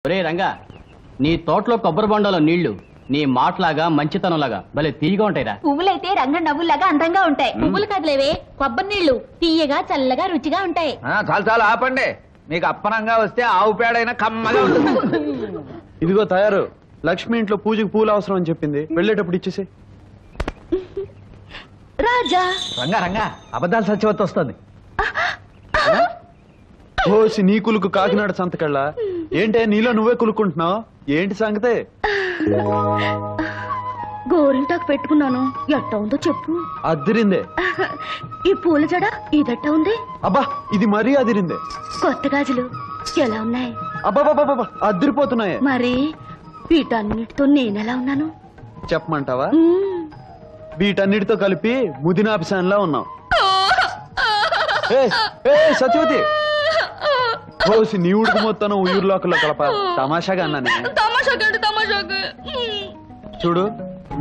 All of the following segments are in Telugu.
ఒరే రంగా, నీ తోటలో కొబ్బరి బొండలో నీళ్లు నీ మాటలాగా మంచితనంలాగా భలే తీయగా ఉంటాయిరా. పువ్వులైతే రంగ నవ్వులాగా అందంగా ఉంటాయి. పువ్వులు కదిలేవే కొబ్బరి నీళ్లు తీయగా చల్లగా రుచిగా ఉంటాయి. చాలు చాలు ఆపండి. మీకు అప్పనంగా వస్తే ఆవు పేడైనా కమ్మగా ఉంటుంది. ఇదిగో తయారు. లక్ష్మి ఇంట్లో పూజకు పూలు అవసరం అని చెప్పింది, వెళ్ళేటప్పుడు ఇచ్చేసి. రాజా రంగా రంగా అబద్ధాలు సత్యవతి వస్తుంది. ఓసి నీ కులుకు కాకినాడ సంతకళ్ళ ఏంటే నీలో నువ్వే కులుకుంటున్నావు? ఏంటి సంగతే? గోరింటాకు పెట్టుకున్నాను, ఎట్ట ఉందో చెప్పు. అదిరిందే. ఈ పూల జడ ఇదట్ట ఉంది. అబ్బా ఇది మరీ అదిరిందే. కొత్త గాజులు ఎలా ఉన్నాయి? అబ్బాబాబా అదిరిపోతున్నాయే. మరి వీటన్నిటితో నేనెలా ఉన్నాను చెప్పమంటావా? వీటన్నిటితో కలిపి ముదినాపిసాన్లా ఉన్నావు. సత్యవతి ఓసి నీ ఉడుకు మొత్తం ఊర్లోకల్లో కలప తమాషాగా అన్నానే. చూడు,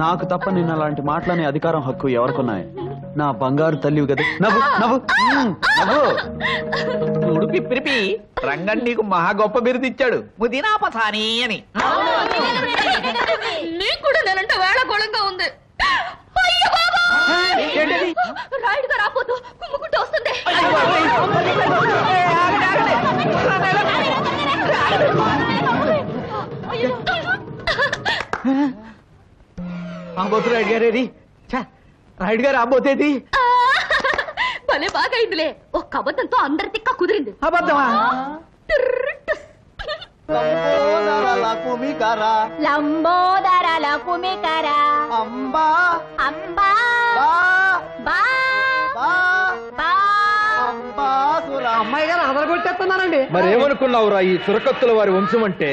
నాకు తప్ప నిన్న అలాంటి మాటలనే అధికారం హక్కు ఎవరికున్నాయి? నా బంగారు తల్లివి కదా. నవ్వు నవ్వు నవ్వు. చూడు పిప్పిరిపి, రంగన్ నీకు మహా గొప్ప బిరుదు ఇచ్చాడు, ముదినాపసాని అని. నీకు కూడా నేనంటే వేళకోళంగా ఉంది. రాయుడుగా రాపోతూ కుమ్ముకుంటూ వస్తుంది. రాయుడు గారేది? రాయుడు గారు రాబోతేది భలే బాగా అయిందిలే. ఒక్క అబద్ధంతో అందరి తిక్క కుదిరింది. అబద్ధమా? లంబోదర కుమికర అంబా అంబా బా అమ్మాయి గారు అదరగొట్టేస్తున్నానండి. మరేమనుకున్నావురా ఈ చురకత్తుల వారి వంశం అంటే?